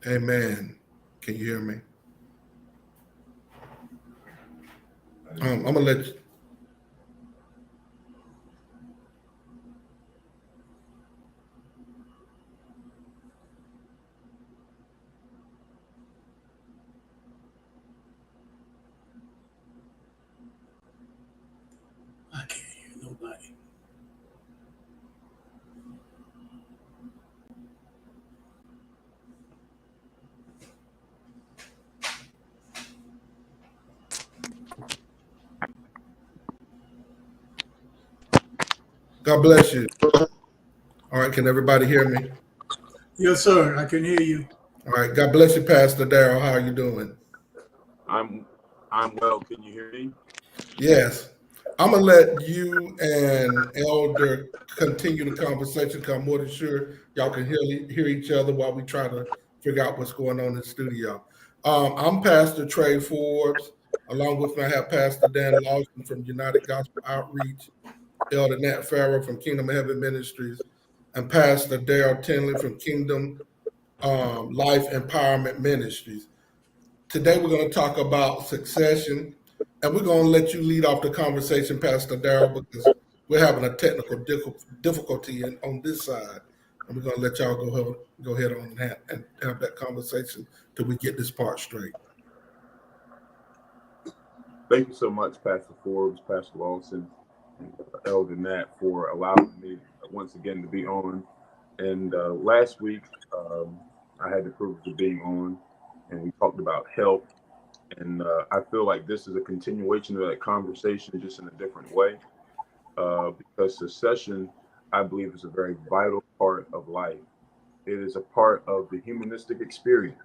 Amen. Can you hear me? I'm gonna let you. I can't hear nobody. God bless you. All right, can everybody hear me? Yes, sir. I can hear you. All right, God bless you, Pastor Darrell. How are you doing? I'm I'm well. Can you hear me? Yes. I'm gonna let you and Elder continue the conversation. 'Cause I'm more than sure y'all can hear each other while we try to figure out what's going on in the studio. I'm Pastor Trey Forbes. Along with me, I have Pastor Dan Lawson from United Gospel Outreach, Elder Nat Farrow from Kingdom of Heaven Ministries, and Pastor Darrell Tinley from Kingdom Life Empowerment Ministries. Today we're going to talk about succession, and we're going to let you lead off the conversation, Pastor Darrell, because we're having a technical difficulty on this side, and we're going to let y'all go ahead on and have that conversation till we get this part straight. Thank you so much, Pastor Forbes, Pastor Lawson, and Elder Nat for allowing me once again to be on. And last week, I had the privilege of being on, and we talked about health. And I feel like this is a continuation of that conversation, just in a different way, because succession, I believe, is a very vital part of life. It is a part of the humanistic experience.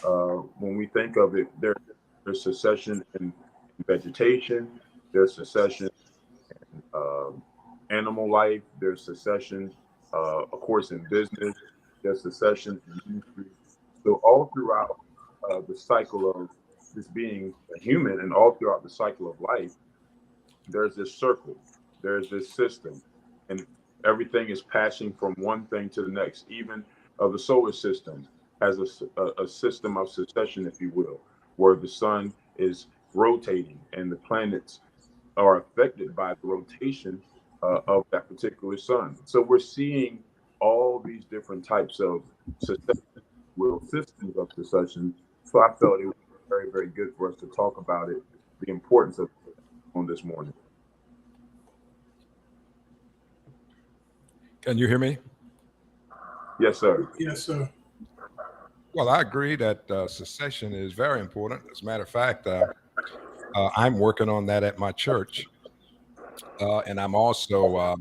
When we think of it, there's succession in vegetation, there's succession in animal life, there's succession, of course, in business, there's succession in ministry. So all throughout the cycle of this being a human, and all throughout the cycle of life, there's this circle, there's this system, and everything is passing from one thing to the next. Even the solar system has a system of succession, if you will, where the sun is rotating and the planets are affected by the rotation of that particular sun. So we're seeing all these different types of succession, systems of succession. So I felt it was very, very good for us to talk about it, the importance of it on this morning. Can you hear me? Yes, sir. Yes, sir. Well, I agree that secession is very important. As a matter of fact, I'm working on that at my church. And I'm also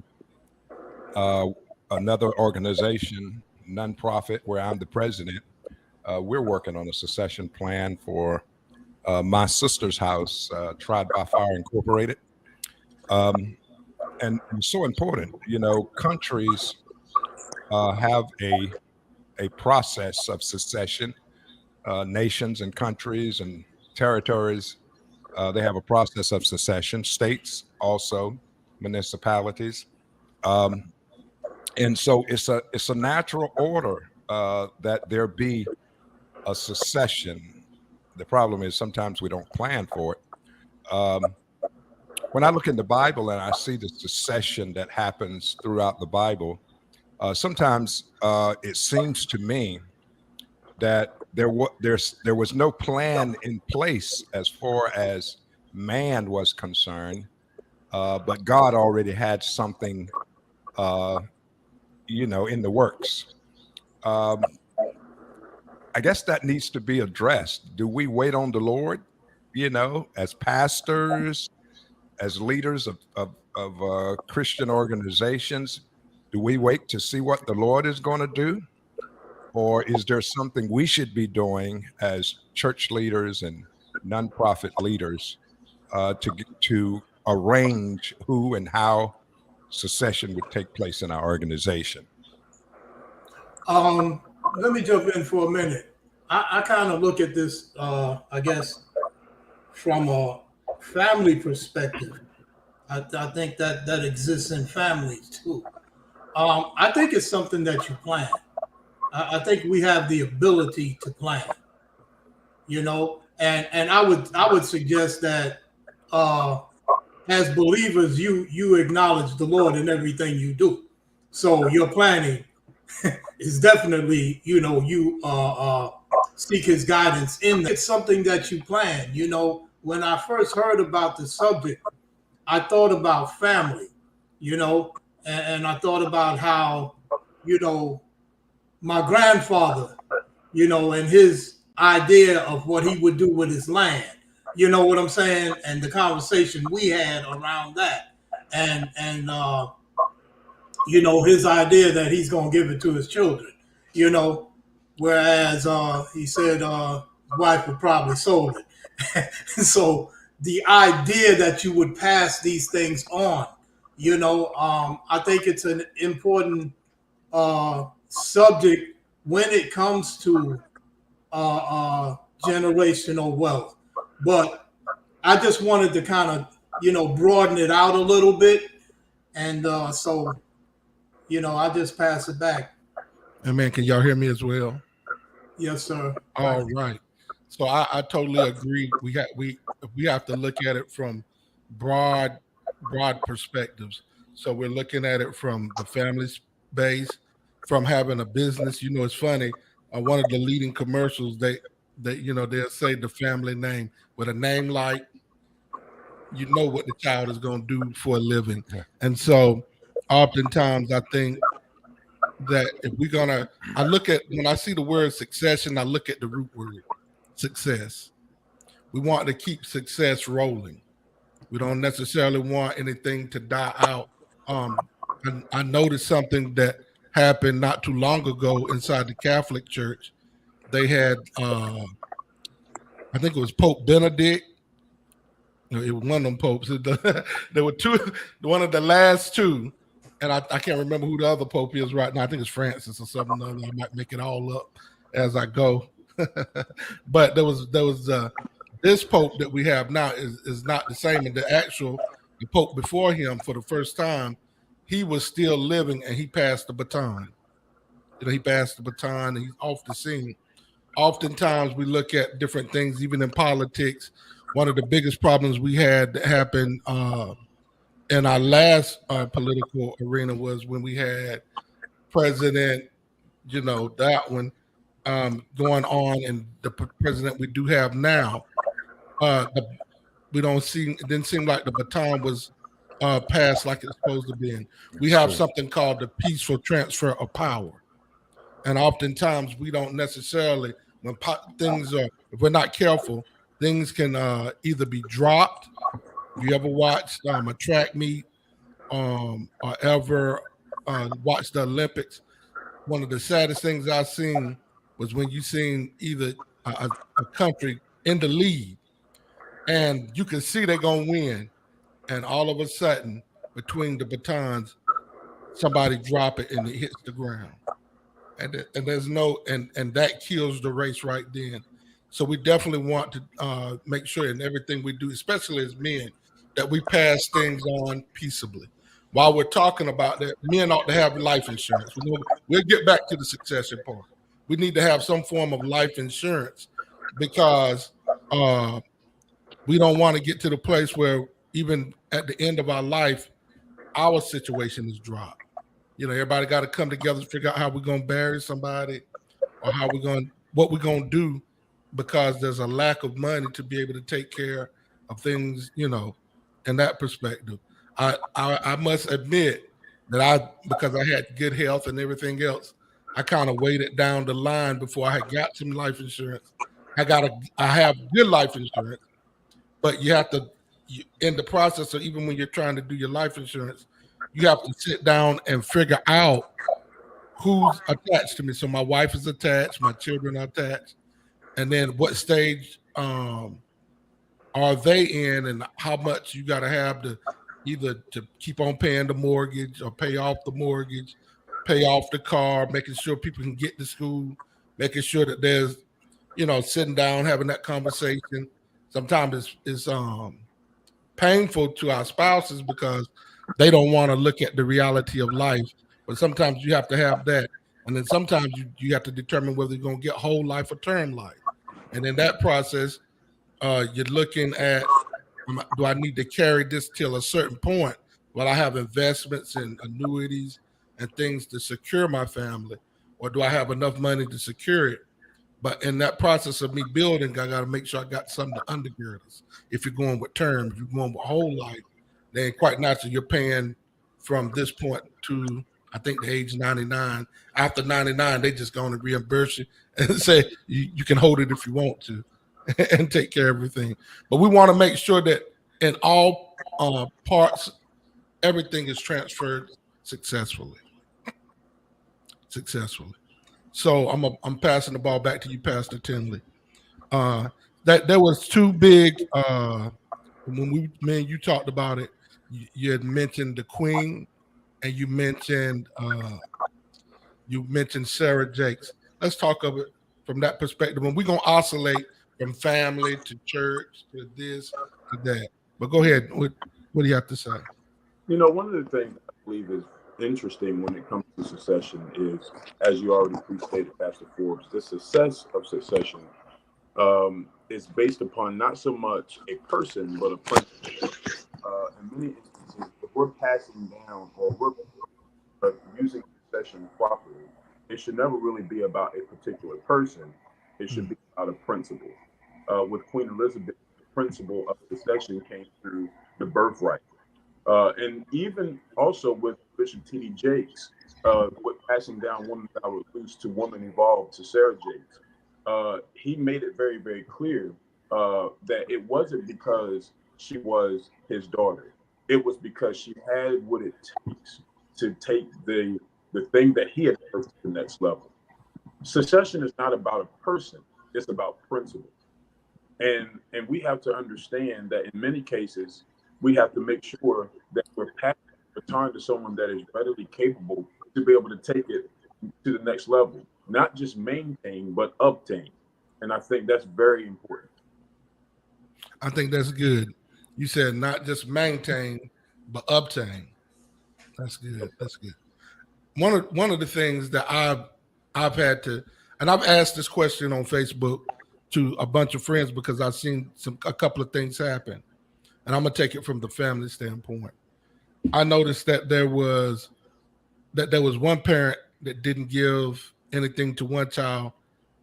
uh, another organization, nonprofit, where I'm the president. We're working on a secession plan for my sister's house, Tried by Fire Incorporated. Um, and it's so important. You know, countries have a process of secession. Nations and countries and territories, they have a process of secession. States also, municipalities, um, and so it's a natural order that there be a secession. The problem is sometimes we don't plan for it. When I look in the Bible and I see the secession that happens throughout the Bible, sometimes it seems to me that there was no plan in place as far as man was concerned, but God already had something, uh, in the works. Um, I guess that needs to be addressed. Do we wait on the Lord? As pastors, as leaders of Christian organizations, do we wait to see what the Lord is going to do? Or is there something we should be doing as church leaders and nonprofit leaders to arrange who and how secession would take place in our organization? Let me jump in for a minute. I kind of look at this, I guess, from a family perspective. I think that exists in families too. I think it's something that you plan. I think we have the ability to plan, and I would suggest that as believers, you acknowledge the Lord in everything you do. So your planning is definitely, you seek His guidance in that. It's something that you plan. When I first heard about the subject, I thought about family, and I thought about how, my grandfather, and his idea of what he would do with his land. You know what I'm saying? And the conversation we had around that, and his idea that he's gonna give it to his children. Whereas he said wife would probably sold it. So the idea that you would pass these things on, I think it's an important subject when it comes to generational wealth. But I just wanted to kind of, broaden it out a little bit. And so, I just pass it back. And man, can y'all hear me as well? Yes, sir. All right. So I totally agree. We have to look at it from broad perspectives. So we're looking at it from the family base, from having a business. It's funny. One of the leading commercials, they'll say the family name. With a name like, what the child is going to do for a living. Yeah. And so oftentimes I think that if we're going to, when I see the word succession, I look at the root word, success. We want to keep success rolling. We don't necessarily want anything to die out. I noticed something that happened not too long ago inside the Catholic Church. They had, I think it was Pope Benedict. It was one of them popes. There were two, one of the last two, and I can't remember who the other pope is right now. I think it's Francis or something. I might make it all up as I go. But there was this pope that we have now is not the same. And the pope before him, for the first time, he was still living and he passed the baton. He passed the baton and he's off the scene. Oftentimes we look at different things, even in politics. One of the biggest problems we had that happened in our last political arena was when we had President, that one going on, and the president we do have now. It didn't seem like the baton was passed like it's supposed to be. We have something called the peaceful transfer of power. And oftentimes we don't necessarily, when things are, if we're not careful, things can either be dropped. If you ever watched a track meet or ever watched the Olympics, one of the saddest things I've seen was when you seen either a country in the lead and you can see they're going to win. And all of a sudden, between the batons, somebody drop it and it hits the ground. And there's and that kills the race right then. So we definitely want to make sure in everything we do, especially as men, that we pass things on peaceably. While we're talking about that, men ought to have life insurance. We'll get back to the succession part. We need to have some form of life insurance because we don't want to get to the place where even at the end of our life, our situation is dropped. Everybody got to come together to figure out how we're going to bury somebody or what we're going to do, because there's a lack of money to be able to take care of things, in that perspective. I must admit that because I had good health and everything else, I kind of waited down the line before I had got some life insurance. I have good life insurance, but you have to, in the process, or even when you're trying to do your life insurance, you have to sit down and figure out who's attached to me. So my wife is attached, my children are attached, and then what stage are they in, and how much you got to have to either to keep on paying the mortgage or pay off the mortgage, pay off the car, making sure people can get to school, making sure that there's, sitting down, having that conversation. Sometimes it's painful to our spouses because they don't want to look at the reality of life, but sometimes you have to have that. And then sometimes you have to determine whether you're going to get whole life or term life. And in that process, you're looking at, do I need to carry this till a certain point? Well, I have investments and annuities and things to secure my family, or do I have enough money to secure it? But in that process of me building, I got to make sure I got something to undergird us. If you're going with term, if you're going with whole life, then quite naturally you're paying from this point to, I think, the age 99. After 99, they just going to reimburse you and say you can hold it if you want to and take care of everything. But we want to make sure that in all parts, everything is transferred successfully. So I'm passing the ball back to you, Pastor Tinley. That there was two big when me and you talked about it. You had mentioned the Queen, and you mentioned Sarah Jakes. Let's talk of it from that perspective. And we're gonna oscillate from family to church to this to that. But go ahead. What do you have to say? One of the things I believe is interesting when it comes to succession is, as you already pre-stated, Pastor Forbes, the success of succession is based upon not so much a person, but a principle. In many instances, if we're passing down or we're using succession properly, it should never really be about a particular person. It should be about a principle. With Queen Elizabeth, the principle of succession came through the birthright. And even also with Bishop T.D. Jakes, with passing down Woman Thou Art Loose to Woman Evolved to Sarah Jakes, he made it very, very clear that it wasn't because she was his daughter. It was because she had what it takes to take the thing that he had birthed to the next level. Succession is not about a person, it's about principle. And we have to understand that in many cases, we have to make sure that we're passing the baton to someone that is readily capable to be able to take it to the next level, not just maintain, but obtain. And I think that's very important. I think that's good. You said not just maintain, but obtain. That's good. That's good. One of the things that I've had to, and I've asked this question on Facebook to a bunch of friends because I've seen a couple of things happen, and I'm gonna take it from the family standpoint. I noticed that there was one parent that didn't give anything to one child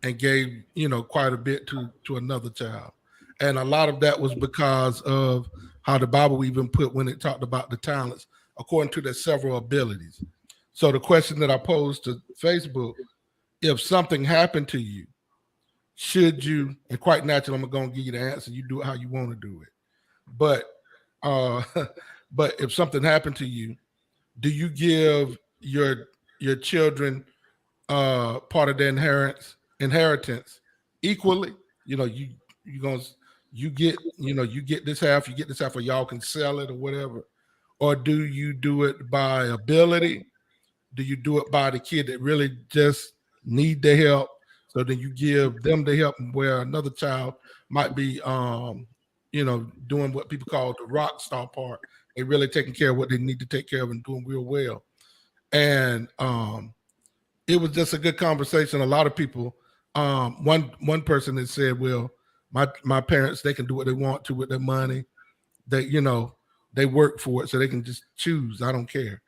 and gave quite a bit to another child, and a lot of that was because of how the Bible even put when it talked about the talents according to their several abilities. So the question that I posed to Facebook: if something happened to you, should you? And quite naturally, I'm going to give you the answer. You do it how you want to do it. But but if something happened to you, do you give your children part of their inheritance equally? You get this half, or y'all can sell it or whatever. Or do you do it by ability? Do you do it by the kid that really just need the help? So then you give them the help, where another child might be, doing what people call the rock star part. They really taking care of what they need to take care of and doing real well. And it was just a good conversation. A lot of people, one person had said, well, my parents, they can do what they want to with their money. They work for it, so they can just choose. I don't care.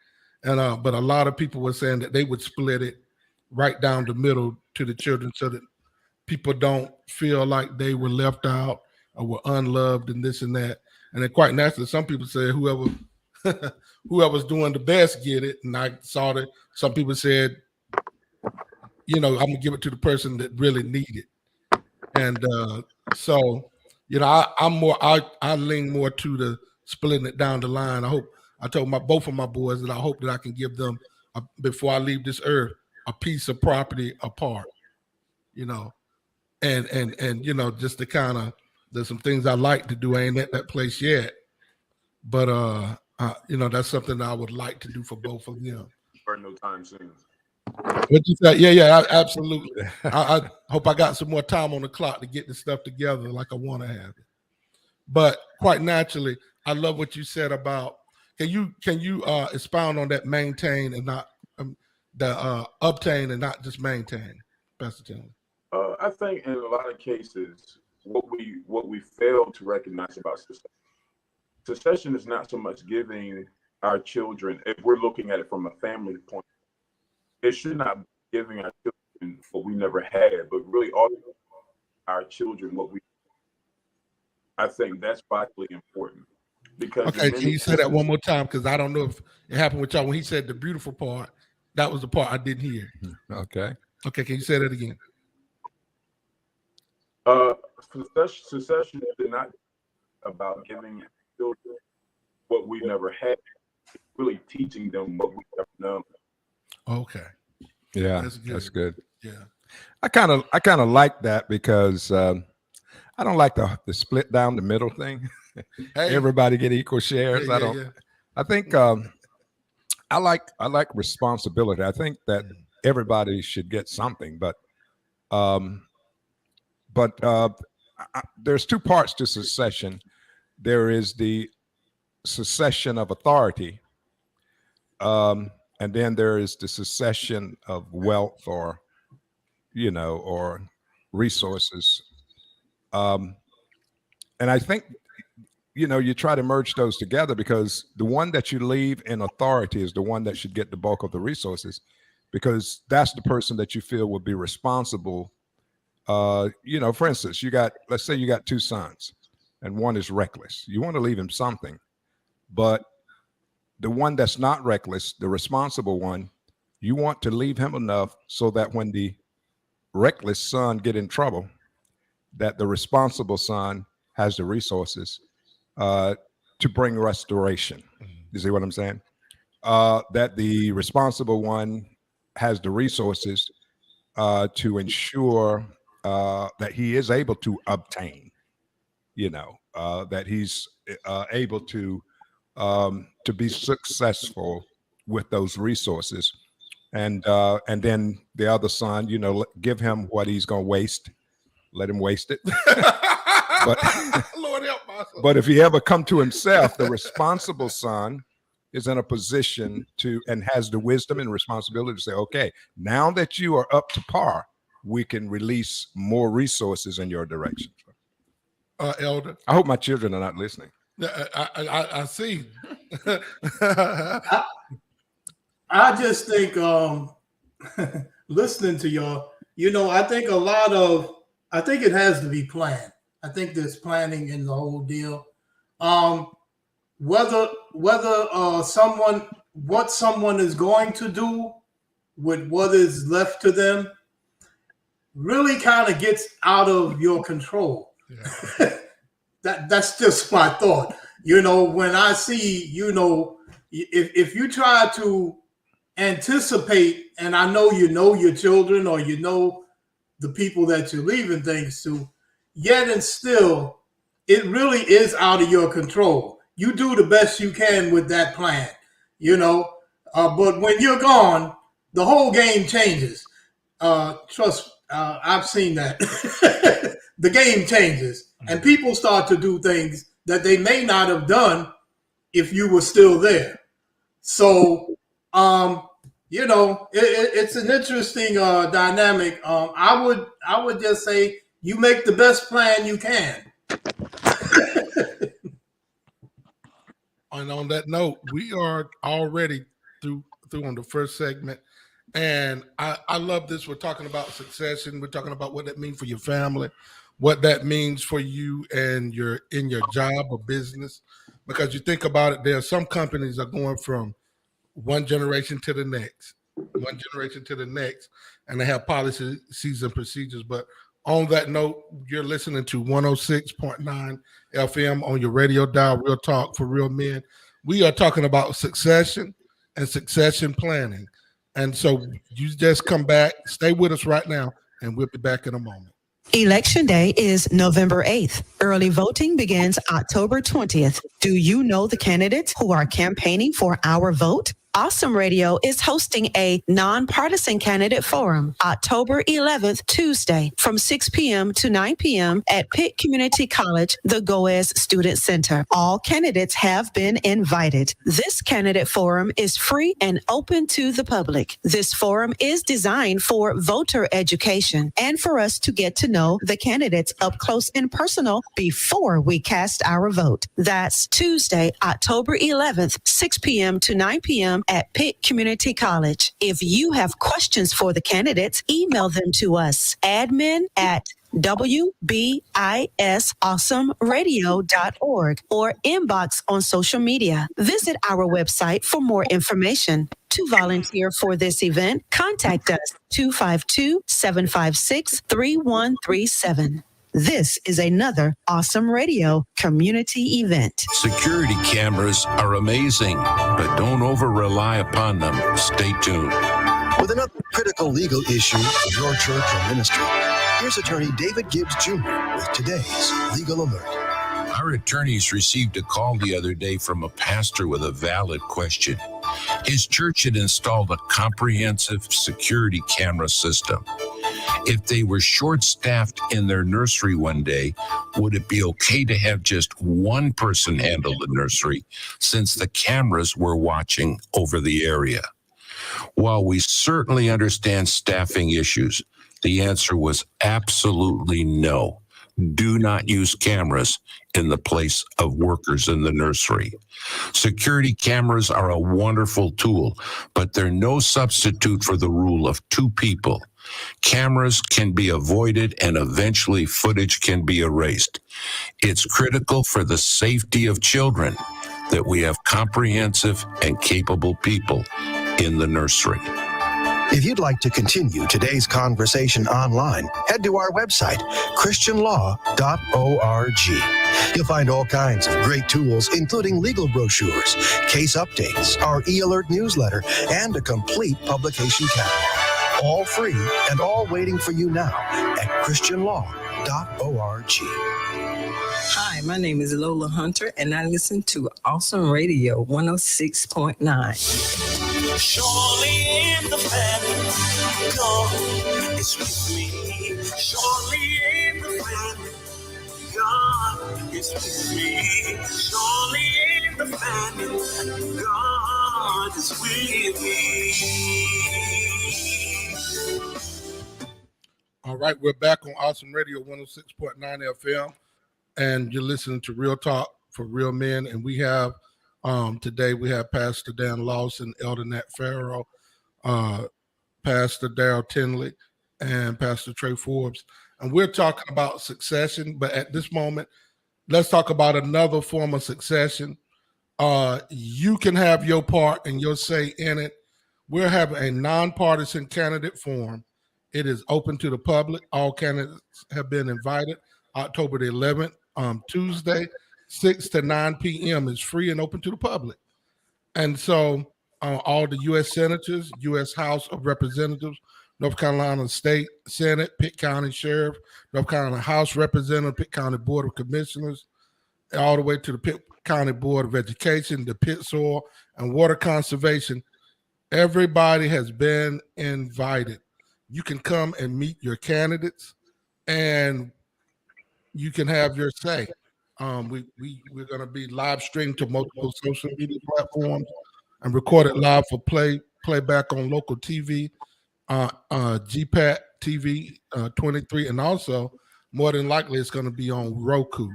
And but a lot of people were saying that they would split it right down the middle to the children so that people don't feel like they were left out or were unloved and this and that. And then quite naturally, some people say whoever's doing the best get it. And I saw that some people said, I'm gonna give it to the person that really need it. And so I lean more to the splitting it down the line. I told both of my boys that I hope that I can give them before I leave this earth a piece of property apart, and just to kind of, there's some things I like to do. I ain't at that place yet, but that's something that I would like to do for both of them. For no time soon. What you say? Yeah, absolutely. I hope I got some more time on the clock to get this stuff together like I want to have it. But quite naturally, I love what you said about. Can you expound on that? Maintain and not. obtain and not just maintain, Pastor Tim? I think in a lot of cases, what we fail to recognize about secession is not so much giving our children, if we're looking at it from a family point, it should not be giving our children what we never had, but really all our children what we. I think that's vitally important. Because okay, can you say that one more time? Because I don't know if it happened with y'all when he said the beautiful part. That was the part I didn't hear. Okay. Okay, can you say that again? Secession is not about giving children what we never had. It's really teaching them what we never known. Okay. Yeah, that's good. Yeah. I kind of like that because I don't like the split down the middle thing. Hey. Everybody get equal shares. I think I like responsibility. I think that everybody should get something, but there's two parts to secession. There is the secession of authority, and then there is the secession of wealth or resources. And I think you try to merge those together, because the one that you leave in authority is the one that should get the bulk of the resources, because that's the person that you feel would be responsible. For instance, let's say you got two sons and one is reckless. You want to leave him something, but the one that's not reckless, the responsible one, you want to leave him enough so that when the reckless son get in trouble, that the responsible son has the resources to bring restoration. You see what I'm saying? That the responsible one has the resources to ensure that he is able to obtain, that he's able to be successful with those resources. And then the other son, give him what he's going to waste. Let him waste it. Lord help my son. But if he ever come to himself, the responsible son is in a position and has the wisdom and responsibility to say, okay, now that you are up to par, we can release more resources in your direction. Elder, I hope my children are not listening. I see. I just think listening to y'all, I think I think it has to be planned. I think there's planning in the whole deal. Whether what someone is going to do with what is left to them really kind of gets out of your control. Yeah. That's just my thought. When I see, if you try to anticipate, and I know your children or the people that you're leaving things to, yet and still, it really is out of your control. You do the best you can with that plan, but when you're gone, the whole game changes. Trust, I've seen that. The game changes, and people start to do things that they may not have done if you were still there. So, it's an interesting dynamic. I would just say you make the best plan you can. And on that note, we are already through on the first segment. And I love this. We're talking about succession. We're talking about what that means for your family, what that means for you and in your job or business. Because you think about it, there are some companies are going from one generation to the next, and they have policies and procedures. But on that note, you're listening to 106.9 FM on your radio dial, Real Talk for Real Men. We are talking about succession and succession planning. And so you just come back, stay with us right now, and we'll be back in a moment. Election Day is November 8th. Early voting begins October 20th. Do you know the candidates who are campaigning for our vote? Awesome Radio is hosting a nonpartisan candidate forum October 11th, Tuesday, from 6 p.m. to 9 p.m. at Pitt Community College, the Goes Student Center. All candidates have been invited. This candidate forum is free and open to the public. This forum is designed for voter education and for us to get to know the candidates up close and personal before we cast our vote. That's Tuesday, October 11th, 6 p.m. to 9 p.m. at Pitt Community College. If you have questions for the candidates, email them to us, admin@wbisawesomeradio.org or inbox on social media. Visit our website for more information. To volunteer for this event, contact us 252-756-3137. This is another Awesome Radio community event. Security cameras are amazing, but don't over-rely upon them. Stay tuned. With another critical legal issue for your church or ministry, here's attorney David Gibbs Jr. with today's Legal Alert. Our attorneys received a call the other day from a pastor with a valid question. His church had installed a comprehensive security camera system. If they were short-staffed in their nursery one day, would it be okay to have just one person handle the nursery since the cameras were watching over the area? While we certainly understand staffing issues, the answer was absolutely no. Do not use cameras in the place of workers in the nursery. Security cameras are a wonderful tool, but they're no substitute for the rule of two people. Cameras can be avoided and eventually footage can be erased. It's critical for the safety of children that we have comprehensive and capable people in the nursery. If you'd like to continue today's conversation online, head to our website, christianlaw.org. You'll find all kinds of great tools, including legal brochures, case updates, our e-alert newsletter, and a complete publication catalog. All free and all waiting for you now at christianlaw.org. Hi, my name is Lola Hunter, and I listen to Awesome Radio 106.9. Surely in the family, God is with me. Surely in the family, God is with me. Surely in the family, God is with me. All right, we're back on Awesome Radio 106.9 FM, and you're listening to Real Talk for Real Men. And we have today we have Pastor Dan Lawson, Elder Nat Farrow, Pastor Darrell Tinley, and Pastor Trey Forbes. And we're talking about succession, but at this moment, let's talk about another form of succession. You can have your part and your say in it. We're having a nonpartisan candidate forum. It is open to the public. All candidates have been invited. October the 11th, Tuesday, 6 to 9 p.m. is free and open to the public. And so all the U.S. senators, U.S. House of Representatives, North Carolina State Senate, Pitt County Sheriff, North Carolina House Representative, Pitt County Board of Commissioners, all the way to the Pitt County Board of Education, the Pitt Soil and Water Conservation. Everybody has been invited. You can come and meet your candidates, and you can have your say. We're going to be live streamed to multiple social media platforms and recorded live for playback on local TV, GPAT TV 23, and also more than likely it's going to be on Roku.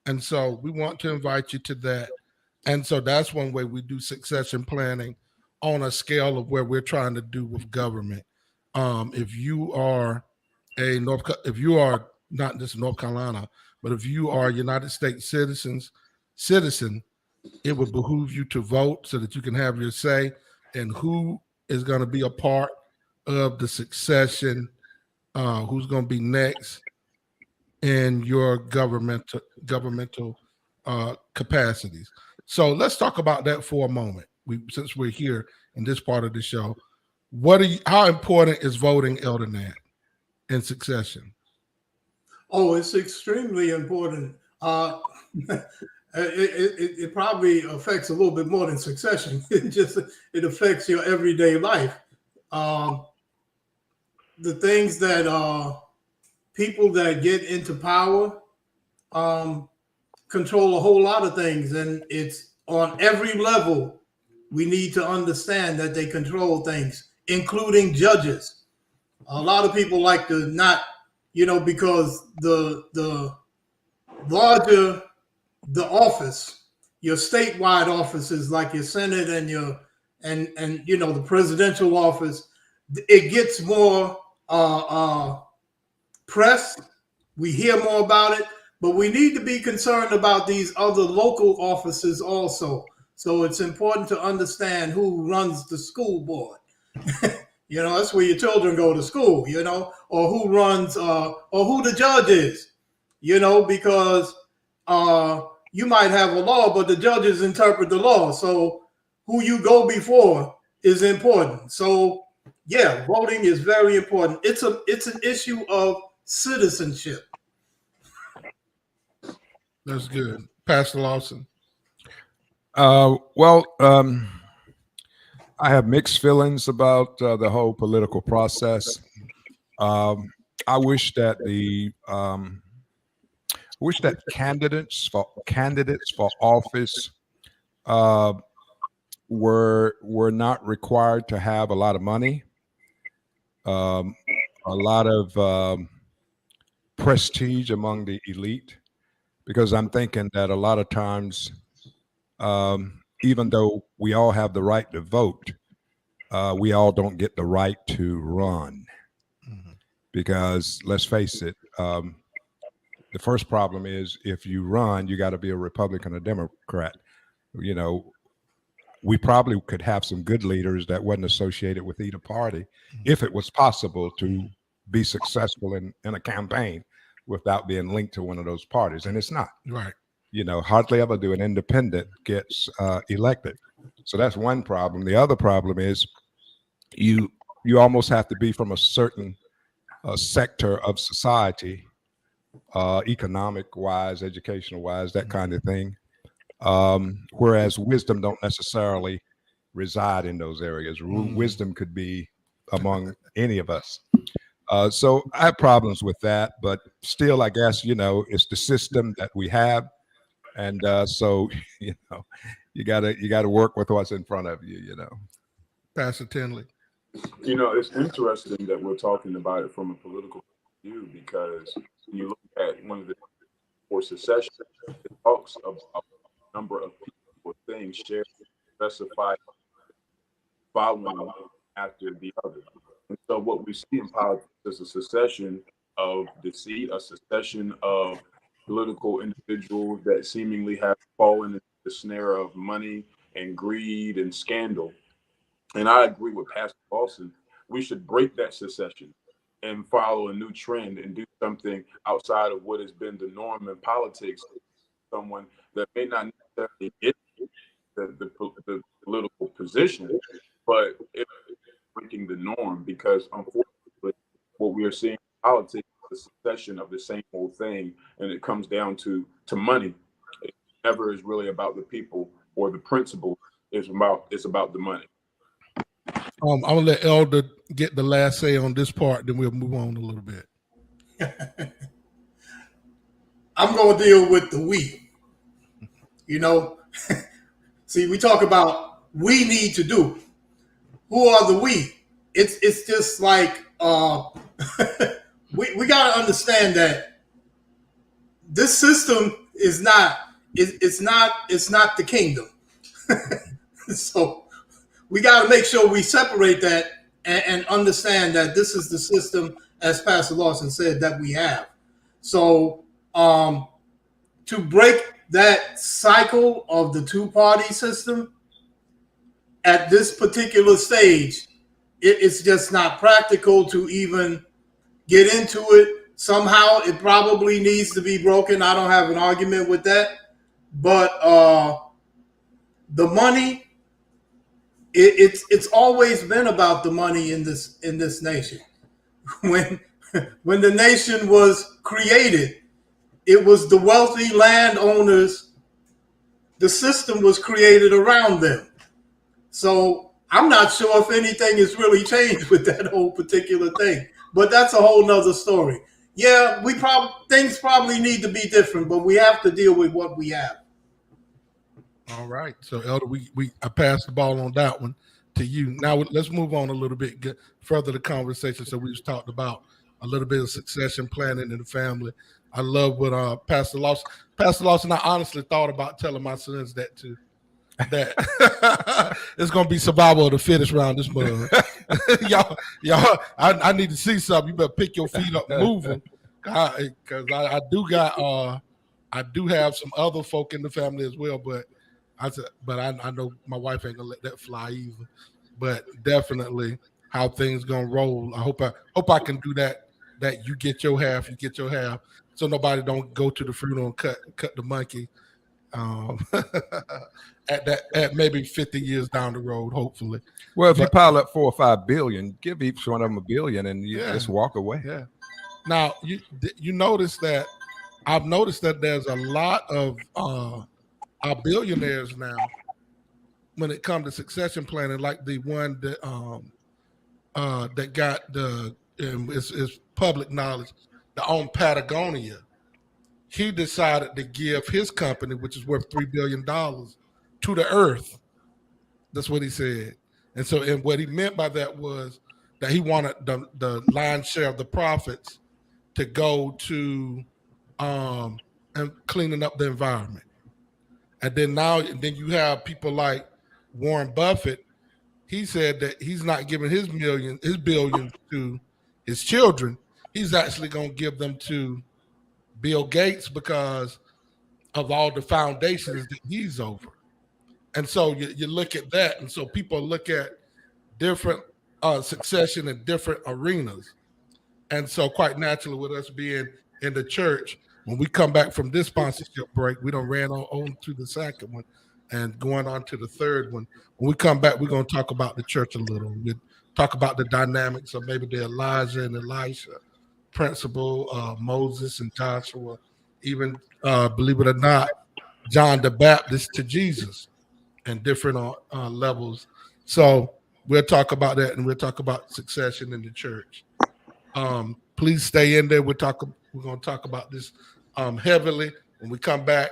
And so we want to invite you to that. And so that's one way we do succession planning on a scale of where we're trying to do with government. If you are not just North Carolina, but if you are a United States citizen, it would behoove you to vote so that you can have your say in who is going to be a part of the succession, who's going to be next in your governmental capacities. So let's talk about that for a moment. Since we're here in this part of the show, how important is voting, Elder Nat, in succession? Oh, it's extremely important. It probably affects a little bit more than succession. It affects your everyday life. The things that people that get into power control a whole lot of things, and it's on every level. We need to understand that they control things, including judges. A lot of people like to not, because the larger the office, your statewide offices like your Senate and your and the presidential office, it gets more press. We hear more about it, but we need to be concerned about these other local offices also. So it's important to understand who runs the school board. That's where your children go to school, or who runs, or who the judge is, because you might have a law, but the judges interpret the law. So who you go before is important. So yeah, voting is very important. It's an issue of citizenship. That's good. Pastor Lawson. I have mixed feelings about the whole political process. I wish that candidates for office were not required to have a lot of money, a lot of prestige among the elite, because I'm thinking that a lot of times, even though we all have the right to vote, we all don't get the right to run. Mm-hmm. Because let's face it, the first problem is if you run, you got to be a Republican or Democrat. We probably could have some good leaders that wasn't associated with either party, if it was possible to be successful in a campaign without being linked to one of those parties. And it's not. Right. Hardly ever do an independent gets elected. So that's one problem. The other problem is you almost have to be from a certain sector of society, economic wise, educational wise, that kind of thing. Whereas wisdom don't necessarily reside in those areas. Wisdom could be among any of us. So I have problems with that, but still, I guess, it's the system that we have. And so, you gotta work with what's in front of you, Pastor Tinley. It's interesting that we're talking about it from a political view, because when you look at one of the for secession, it talks about a number of people or things shared, specified, following after the other. And so what we see in politics is a succession of deceit, a succession of political individuals that seemingly have fallen into the snare of money and greed and scandal. And I agree with Pastor Lawson. We should break that succession and follow a new trend and do something outside of what has been the norm in politics. Someone that may not necessarily get the political position, but it's breaking the norm, because unfortunately what we are seeing in politics is a succession of the same old thing, and it comes down to money. It never is really about the people or the principle. It's about the money. I'm gonna let Elder get the last say on this part, then we'll move on a little bit. I'm gonna deal with the we. See, we talk about we need to do. Who are the we? It's just like we gotta understand that this system is not it's not the kingdom. So we got to make sure we separate that and understand that this is the system, as Pastor Lawson said, that we have. So to break that cycle of the two-party system at this particular stage, it's just not practical to even get into it. Somehow it probably needs to be broken. I don't have an argument with that. But the money, it's always been about the money in this nation. When the nation was created, it was the wealthy landowners the system was created around them. So I'm not sure if anything has really changed with that whole particular thing. But that's a whole nother story. Yeah, things probably need to be different, but we have to deal with what we have. All right. So, Elder, I passed the ball on that one to you. Now let's move on a little bit, get further the conversation. So we just talked about a little bit of succession planning in the family. I love what Pastor Lawson, I honestly thought about telling my sons that too. That it's gonna be survival of the fittest around this mug. y'all, I need to see something. You better pick your feet up and move them, because I do have some other folk in the family as well. But I know my wife ain't gonna let that fly either. But definitely how things gonna roll. I hope I can do that. That you get your half, so nobody don't go to the funeral and cut the monkey. At maybe 50 years down the road, hopefully. Well, if you pile up $4 or $5 billion, give each one of them $1 billion, and you just walk away. Yeah. Now you notice that I've noticed that there's a lot of our billionaires now when it comes to succession planning, like the one that got it's public knowledge, that owned Patagonia. He decided to give his company, which is worth $3 billion, to the earth. That's what he said. And what he meant by that was that he wanted the lion's share of the profits to go to and cleaning up the environment. And then you have people like Warren Buffett. He said that he's not giving his billions to his children. He's actually going to give them to Bill Gates because of all the foundations that he's over. And so you look at that, and so people look at different succession in different arenas. And so quite naturally, with us being in the church, when we come back from this sponsorship break, we don't ran on to the second one and going on to the third one. When we come back, we're going to talk about the church a little. We'll talk about the dynamics of maybe the Elijah and Elisha principle, Moses and Joshua, even believe it or not, John the Baptist to Jesus, and different levels. So we'll talk about that, and we'll talk about succession in the church. Please stay in there. We're going to talk about this heavily when we come back.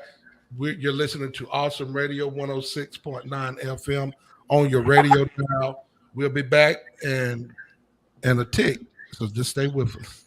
You're listening to Awesome Radio 106.9 FM on your radio now. We'll be back in a tick, so just stay with us.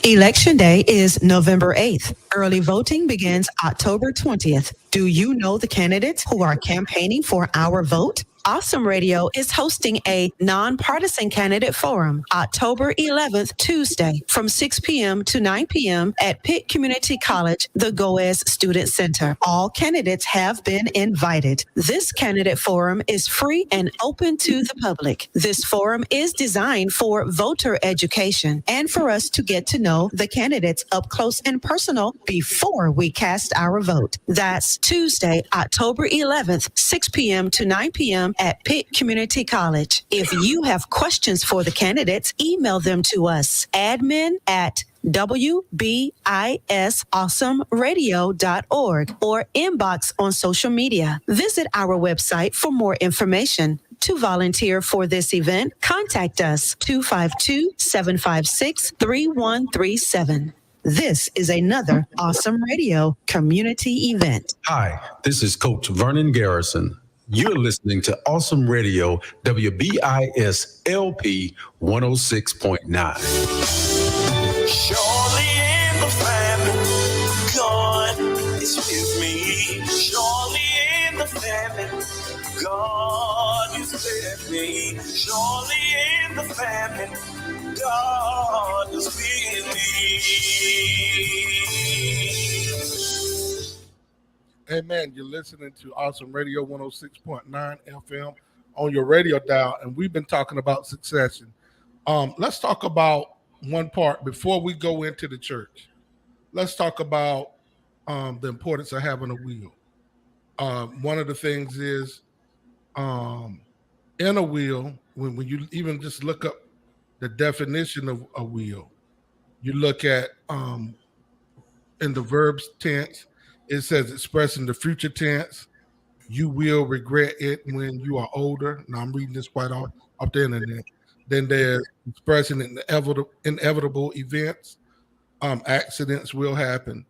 Election Day is November 8th. Early voting begins October 20th. Do you know the candidates who are campaigning for our vote? Awesome Radio is hosting a nonpartisan candidate forum October 11th, Tuesday, from 6 p.m. to 9 p.m. at Pitt Community College, the Goes Student Center. All candidates have been invited. This candidate forum is free and open to the public. This forum is designed for voter education and for us to get to know the candidates up close and personal before we cast our vote. That's Tuesday, October 11th, 6 p.m. to 9 p.m. at Pitt Community College. If you have questions for the candidates, email them to us, admin@wbisawesomeradio.org, or inbox on social media. Visit our website for more information. To volunteer for this event, contact us 252-756-3137. This is another Awesome Radio community event. Hi, this is Coach Vernon Garrison. You're listening to Awesome Radio, WBIS LP 106.9. Surely in the family, God is with me. Surely in the family, God is with me. Surely in the family, God is with me. Amen. You're listening to Awesome Radio 106.9 FM on your radio dial, and we've been talking about succession. Let's talk about one part before we go into the church. Let's talk about the importance of having a will. One of the things is in a will, when you even just look up the definition of a will, you look at in the verbs tense, it says expressing the future tense, You will regret it when you are older. Now I'm reading this quite off the internet. Then there's expressing inevitable events. Accidents will happen.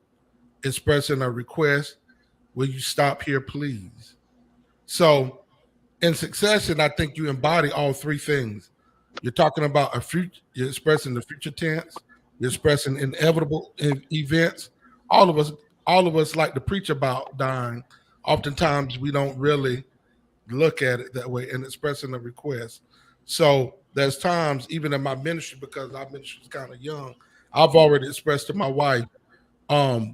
Expressing a request. Will you stop here, please? So in succession, I think you embody all three things. You're talking about a future. You're expressing the future tense. You're expressing inevitable events. All of us like to preach about dying. Oftentimes, we don't really look at it that way and expressing a request. So there's times, even in my ministry, because our ministry is kind of young, I've already expressed to my wife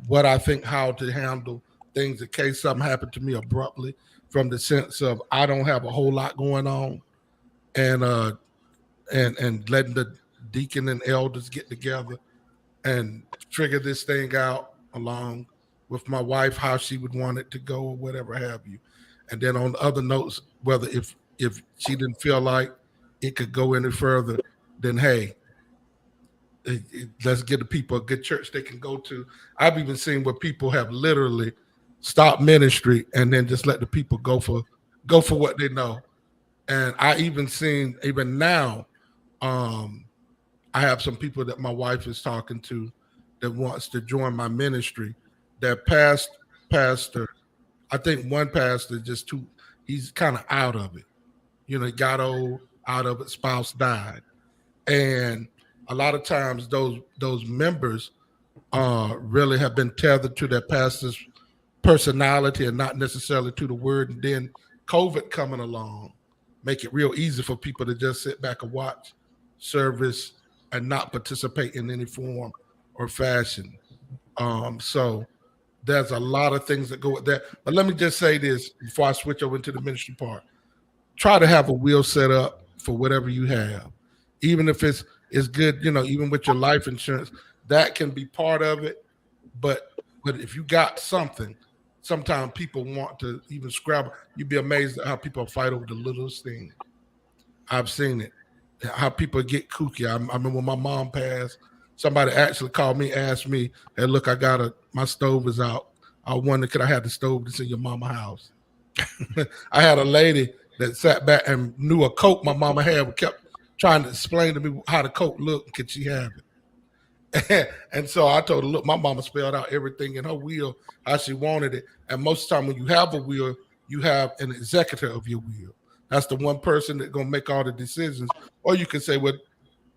what I think how to handle things in case something happened to me abruptly, from the sense of I don't have a whole lot going on, and letting the deacon and elders get together and figure this thing out along with my wife, how she would want it to go or whatever have you. And then on the other notes, whether if she didn't feel like it could go any further, then hey, let's get the people a good church they can go to. I've even seen where people have literally stopped ministry and then just let the people go for what they know. And I even seen, even now, I have some people that my wife is talking to that wants to join my ministry. That pastor, I think one pastor he's kind of out of it. You know, he got old, out of it, spouse died. And a lot of times those members really have been tethered to their pastor's personality and not necessarily to the word. And then COVID coming along, make it real easy for people to just sit back and watch service and not participate in any form or fashion. So there's a lot of things that go with that. But let me just say this before I switch over into the ministry part. Try to have a will set up for whatever you have. Even if it's good, you know, even with your life insurance, that can be part of it. But if you got something, sometimes people want to even scrabble. You'd be amazed at how people fight over the littlest thing. I've seen it. How people get kooky. I remember when my mom passed, somebody actually called me, asked me, "Hey, look, my stove is out. I wonder could I have the stove that's in your mama's house?" I had a lady that sat back and knew a coat my mama had, kept trying to explain to me how the coat looked. Could she have it? And so I told her, look, my mama spelled out everything in her will, how she wanted it. And most of the time when you have a will, you have an executor of your will. That's the one person that's going to make all the decisions. Or you can say, well,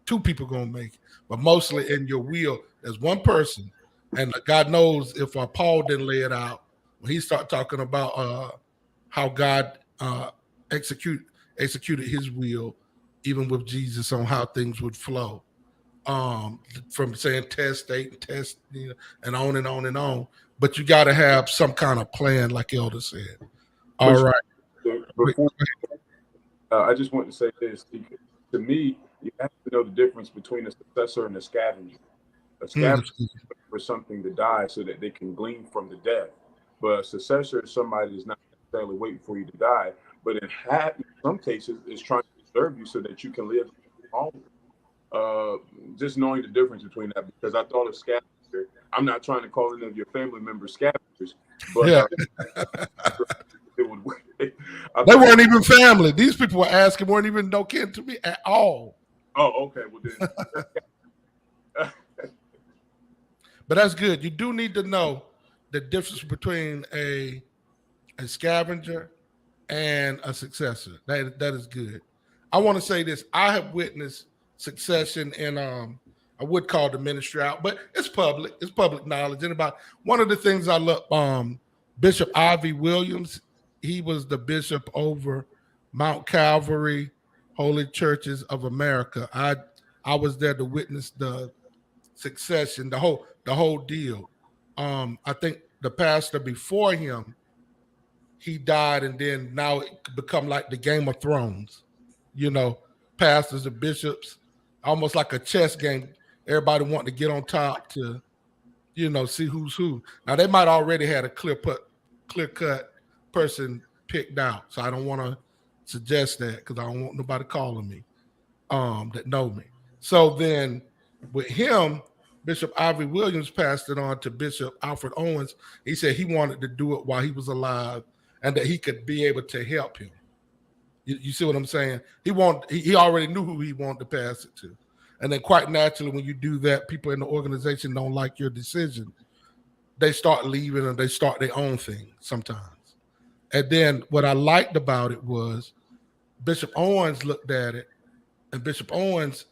two people going to make it. But mostly in your will, there's one person. And God knows if Paul didn't lay it out, when he started talking about how God executed his will, even with Jesus, on how things would flow. From saying test date, test, you know, and on and on and on. But you got to have some kind of plan, like Elder said. All right. Before, I just want to say this. To me, you have to know the difference between a successor and a scavenger. A scavenger is for something to die so that they can glean from the death. But a successor is somebody that's not necessarily waiting for you to die, but in some cases is trying to serve you so that you can live longer. Just knowing the difference between that, because I thought of scavenger. I'm not trying to call any of your family members scavengers, but yeah. They weren't even family. These people were asking, weren't even no kin to me at all. Oh, okay. Well, then. But that's good. You do need to know the difference between a scavenger and a successor. That is good. I want to say this. I have witnessed succession in I would call the ministry out, but it's public. It's public knowledge. And about one of the things I love, Bishop Ivy Williams, he was the bishop over Mount Calvary Holy Churches of America. I was there to witness the succession, the whole deal. I think the pastor before him, he died, and then now it become like the Game of Thrones, you know, pastors and bishops, almost like a chess game. Everybody wanting to get on top to, you know, see who's who. Now they might already had a clear cut person picked out, so I don't want to suggest that because I don't want nobody calling me that know me. So then with him, Bishop Ivy Williams passed it on to Bishop Alfred Owens. He said he wanted to do it while he was alive and that he could be able to help him. You see what I'm saying? He already knew who he wanted to pass it to. And then quite naturally, when you do that, people in the organization don't like your decision. They start leaving and they start their own thing sometimes. And then what I liked about it was Bishop Owens looked at it, and Bishop Owens,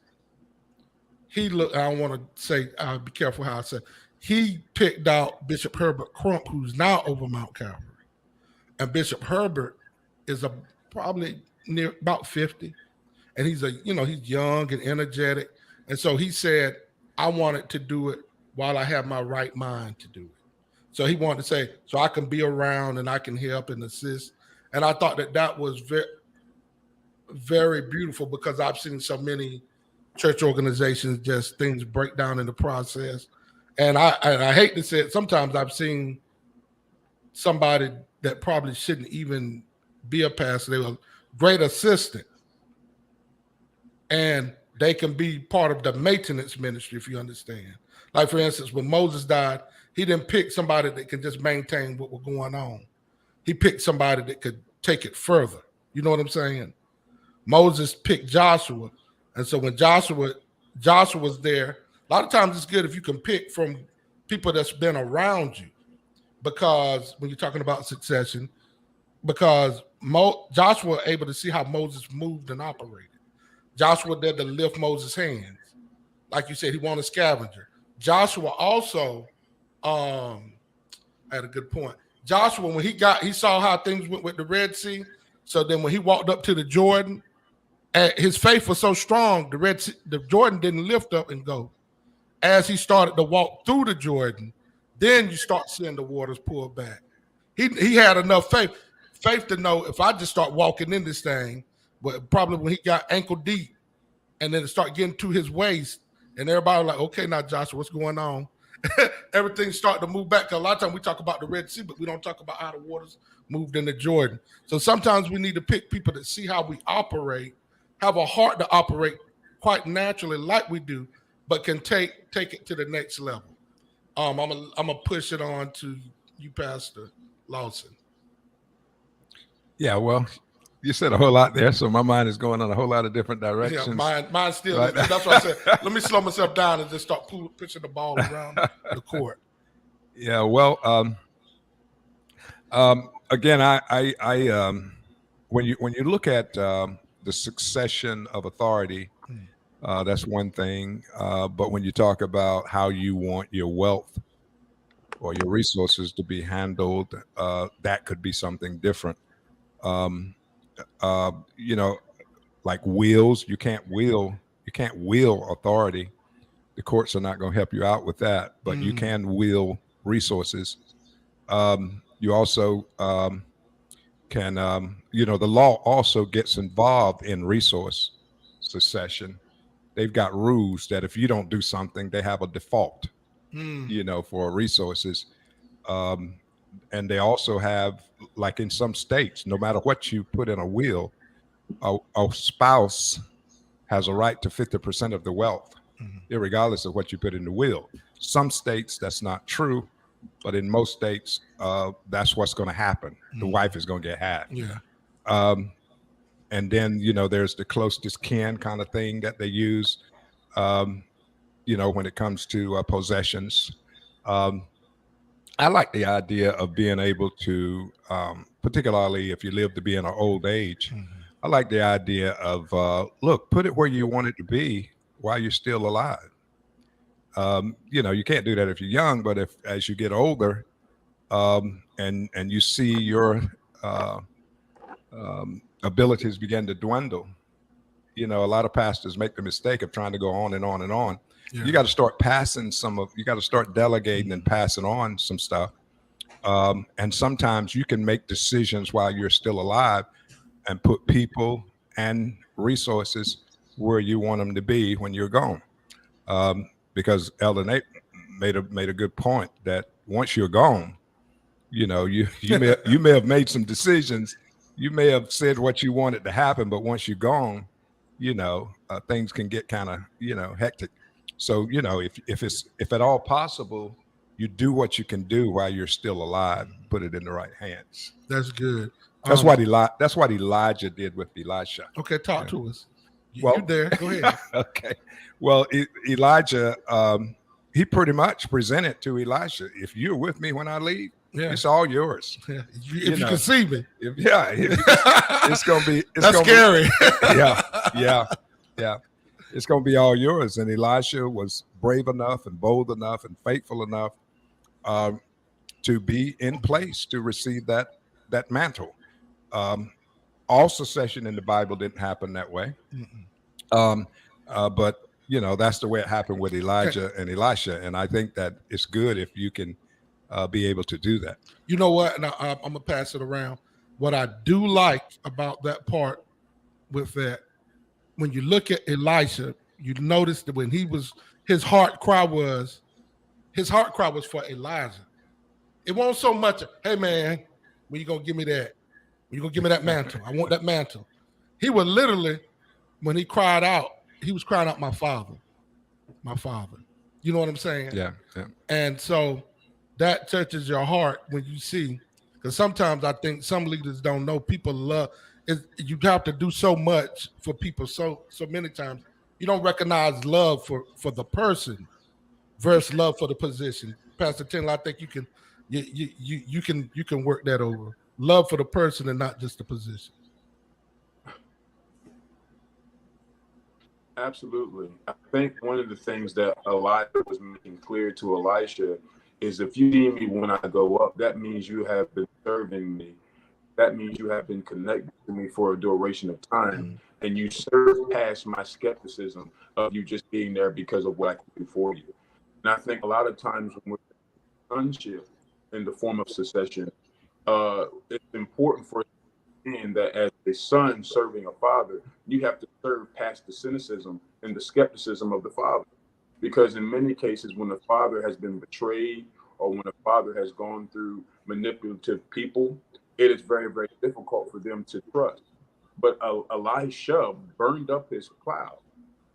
I don't want to say, I'll be careful how I say, he picked out Bishop Herbert Crump, who's now over Mount Calvary. And Bishop Herbert is probably near about 50. And he's young and energetic. And so he said, I wanted to do it while I have my right mind to do it. So he wanted to say, so I can be around and I can help and assist. And I thought that was very, very beautiful, because I've seen so many church organizations, just things break down in the process. And I hate to say it, sometimes I've seen somebody that probably shouldn't even be a pastor. They were a great assistant. And they can be part of the maintenance ministry, if you understand. Like, for instance, when Moses died, he didn't pick somebody that could just maintain what was going on. He picked somebody that could take it further. You know what I'm saying? Moses picked Joshua. And so when Joshua's there, a lot of times it's good if you can pick from people that's been around you, because when you're talking about succession, because Joshua able to see how Moses moved and operated. Joshua did to lift Moses' hands. Like you said, he wanted a scavenger. Joshua also had a good point. Joshua, when he saw how things went with the Red Sea. So then when he walked up to the Jordan, his faith was so strong, the Jordan didn't lift up and go. As he started to walk through the Jordan, then you start seeing the waters pull back. He had enough faith to know, if I just start walking in this thing, but probably when he got ankle deep, and then it start getting to his waist, and everybody was like, okay, now Joshua, what's going on? Everything started to move back. A lot of times we talk about the Red Sea, but we don't talk about how the waters moved into Jordan. So sometimes we need to pick people that see how we operate, have a heart to operate quite naturally like we do, but can take it to the next level. I'm gonna push it on to you, Pastor Lawson. Yeah, well, you said a whole lot there, so my mind is going on a whole lot of different directions. Yeah, mine still. Right. That's why I said, let me slow myself down and just start pushing the ball around the court. Yeah, well, again, I when you look at the succession of authority, that's one thing. But when you talk about how you want your wealth or your resources to be handled, that could be something different. Like wills, you can't will authority. The courts are not going to help you out with that, but you can will resources. You also can, the law also gets involved in resource succession. They've got rules that if you don't do something, they have a default, for resources. And they also have, like in some states, no matter what you put in a will, a spouse has a right to 50% of the wealth, irregardless of what you put in the will. Some states, that's not true, but in most states, that's what's going to happen. The wife is going to get half. Yeah. And then, there's the closest kin kind of thing that they use, when it comes to possessions. I like the idea of being able to, particularly if you live to be in an old age, I like the idea of, put it where you want it to be while you're still alive. You can't do that if you're young, but as you get older, and you see your abilities begin to dwindle, a lot of pastors make the mistake of trying to go on and on and on. Yeah. You got to start you got to start delegating and passing on some stuff. And sometimes you can make decisions while you're still alive and put people and resources where you want them to be when you're gone. Because Elder Nate made a good point that once you're gone, you may have made some decisions. You may have said what you wanted to happen, but once you're gone, things can get kind of, hectic. So, if at all possible, you do what you can do while you're still alive. Put it in the right hands. That's good. That's what Elijah did with Elisha. Okay, talk to us. Well, You there? Go ahead. Okay. Well, Elijah, he pretty much presented to Elisha, if you're with me when I leave, it's all yours. Yeah. If you can see me. It's gonna be. That's scary. Yeah. It's gonna be all yours. And Elisha was brave enough and bold enough and faithful enough to be in place to receive that mantle. All succession in the Bible didn't happen that way. But that's the way it happened with Elijah and Elisha. And I think that it's good if you can be able to do that. You know what? And I'm gonna pass it around. What I do like about that part with that, when you look at Elisha, you notice that when his heart cry was for Elijah. It wasn't so much, hey man, when you gonna give me that? When you gonna give me that mantle? I want that mantle. He was literally, when he cried out, he was crying out, my father. You know what I'm saying? Yeah. And so that touches your heart when you see, because sometimes I think some leaders don't know people love. You have to do so much for people so many times. You don't recognize love for the person versus love for the position. Pastor Tindall, I think you can work that over. Love for the person and not just the position. Absolutely. I think one of the things that Elijah was making clear to Elisha is, if you see me when I go up, that means you have been serving me. That means you have been connected to me for a duration of time, and you serve past my skepticism of you just being there because of what I can do for you. And I think a lot of times when we're sonship in the form of succession, it's important for us to understand that as a son serving a father, you have to serve past the cynicism and the skepticism of the father. Because in many cases, when the father has been betrayed or when a father has gone through manipulative people, it is very, very difficult for them to trust. But Elisha burned up his cloud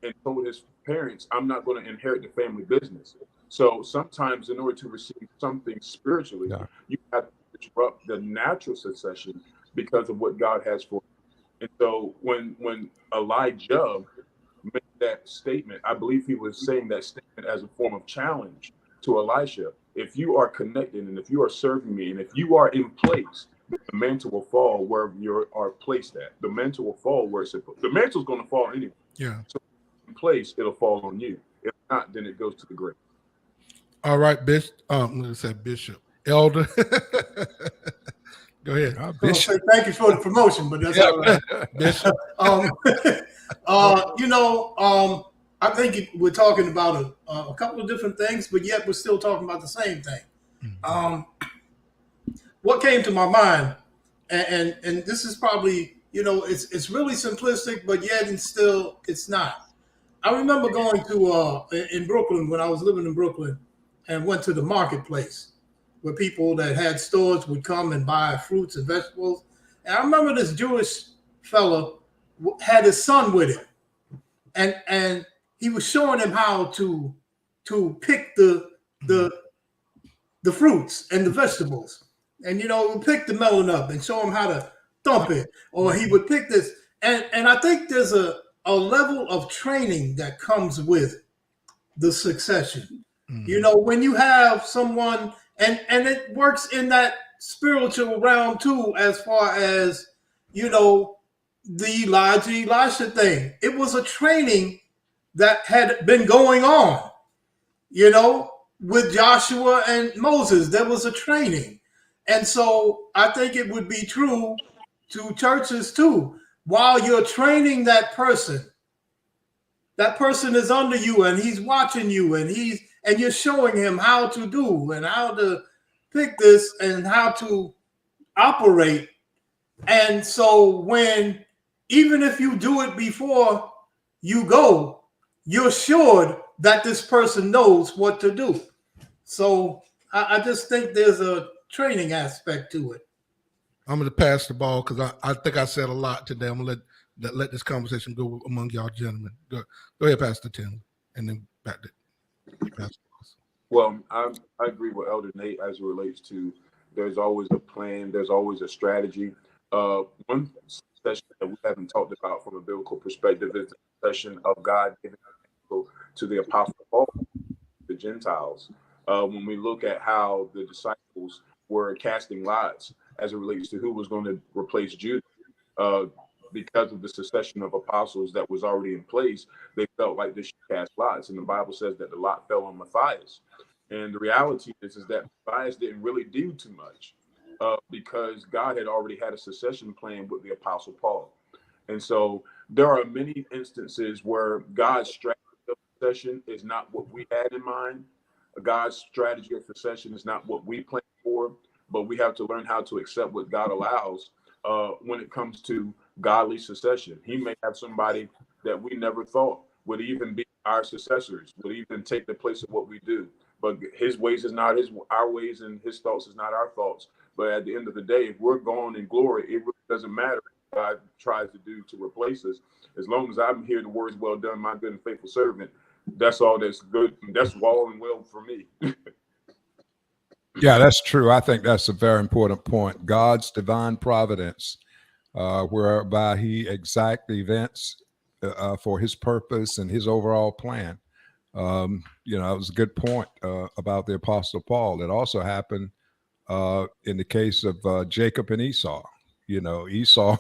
and told his parents, I'm not going to inherit the family business. So sometimes in order to receive something spiritually, you have to disrupt the natural succession because of what God has for you. And so when Elijah made that statement, I believe he was saying that statement as a form of challenge to Elisha. If you are connected and if you are serving me and if you are in place, the mantle will fall where you are placed at. The mantle will fall where it's supposed. The mantle's going to fall anyway. Yeah. So in place, it'll fall on you. If not, then it goes to the grave. All right, Bishop. I'm going to say Bishop. Elder. Go ahead. Bishop. Thank you for the promotion, but that's all right. Bishop. I think we're talking about a couple of different things, but yet we're still talking about the same thing. What came to my mind, and this is probably, it's really simplistic, but yet it's not. I remember going to in Brooklyn when I was living in Brooklyn, and went to the marketplace where people that had stores would come and buy fruits and vegetables. And I remember this Jewish fellow had his son with him, and he was showing him how to pick the fruits and the vegetables. And, he would pick the melon up and show him how to thump it. Or he would pick this. And I think there's a level of training that comes with the succession. When you have someone, and it works in that spiritual realm too, as far as, the Elisha thing. It was a training that had been going on, with Joshua and Moses. There was a training. And so I think it would be true to churches too. While you're training that person is under you and he's watching you and you're showing him how to do and how to pick this and how to operate. And so even if you do it before you go, you're assured that this person knows what to do. So I just think there's a training aspect to it. I'm going to pass the ball because I think I said a lot today. I'm going to let this conversation go among y'all gentlemen. Go ahead, Pastor Tim, and then back to Pastor Lawson. Well, I agree with Elder Nate as it relates to there's always a plan, there's always a strategy. One session that we haven't talked about from a biblical perspective is the session of God giving to the Apostle Paul, the Gentiles. When we look at how the disciples were casting lots as it relates to who was going to replace Judas, because of the succession of apostles that was already in place, they felt like they should cast lots. And the Bible says that the lot fell on Matthias. And the reality is that Matthias didn't really do too much because God had already had a succession plan with the Apostle Paul. And so there are many instances where God's strategy of succession is not what we had in mind. God's strategy of succession is not what we planned for, but we have to learn how to accept what God allows when it comes to godly succession. He may have somebody that we never thought would even be our successors, would even take the place of what we do. But his ways is not our ways, and his thoughts is not our thoughts. But at the end of the day, if we're gone in glory, it really doesn't matter what God tries to do to replace us. As long as I'm hearing the words, "Well done, my good and faithful servant," that's all that's good. That's all and well for me. Yeah, that's true. I think that's a very important point. God's divine providence, whereby he exact events for his purpose and his overall plan. It was a good point about the Apostle Paul. It also happened in the case of Jacob and Esau. Esau,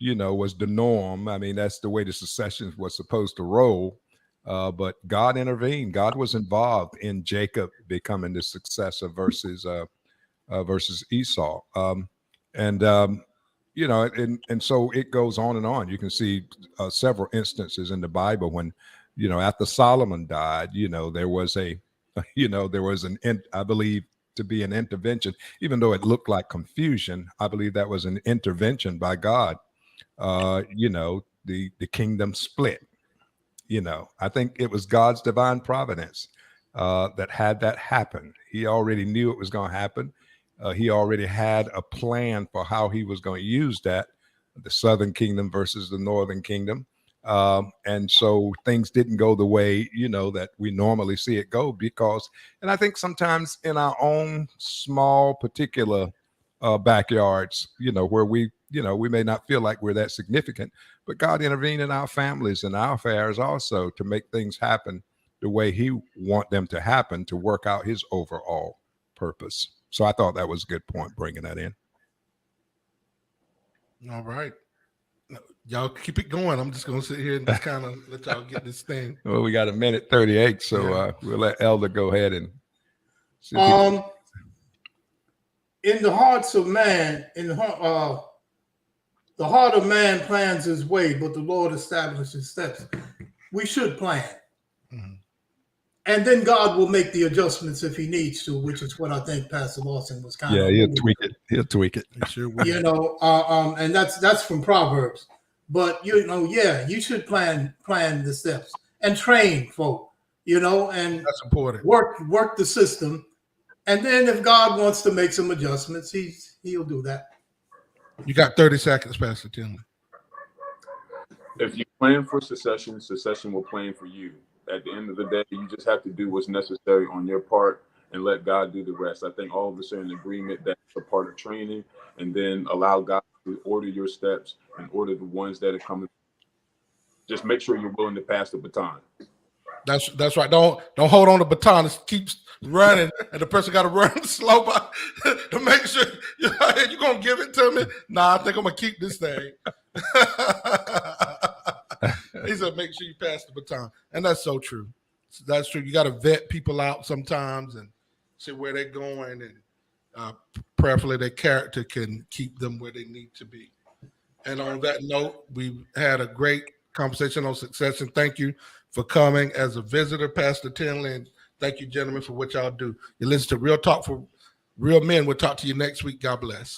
was the norm. I mean, that's the way the succession was supposed to roll. But God intervened. God was involved in Jacob becoming the successor versus Esau. And so it goes on and on. You can see several instances in the Bible when, after Solomon died, there was I believe to be an intervention, even though it looked like confusion. I believe that was an intervention by God. The kingdom split. I think it was God's divine providence that had that happen. He already knew it was going to happen. He already had a plan for how he was going to use that, the southern kingdom versus the northern kingdom. And so things didn't go the way, that we normally see it go and I think sometimes in our own small particular backyards, where we may not feel like we're that significant, but God intervened in our families and our affairs also to make things happen the way he want them to happen to work out his overall purpose. So I thought that was a good point, bringing that in. All right. Y'all keep it going. I'm just going to sit here and just kind of let y'all get this thing. Well, we got a minute 38, so we'll let Elder go ahead and see in the hearts of man, the heart of man plans his way, but the Lord establishes steps. We should plan. Mm-hmm. And then God will make the adjustments if he needs to, which is what I think Pastor Lawson was kind of. Yeah, he'll tweak it. He'll tweak it. Sure will. And that's from Proverbs. But you should plan the steps and train folk, and that's important. Work the system. And then if God wants to make some adjustments, he'll do that. You got 30 seconds, Pastor Tinley. If you plan for succession will plan for you. At the end of the day, you just have to do what's necessary on your part and let God do the rest. I think all of us are in agreement that's a part of training, and then allow God to order your steps and order the ones that are coming. Just make sure you're willing to pass the baton. That's right. Don't hold on the baton. It keeps running, and the person got to run slow by to make sure you're gonna give it to me. Nah, I think I'm gonna keep this thing. He said, make sure you pass the baton, and that's so true. That's true. You got to vet people out sometimes and see where they're going, and prayerfully their character can keep them where they need to be. And on that note, we had a great conversation on succession. Thank you for coming as a visitor, Pastor Tinley, and thank you, gentlemen, for what y'all do. You listen to Real Talk for Real Men. We'll talk to you next week. God bless.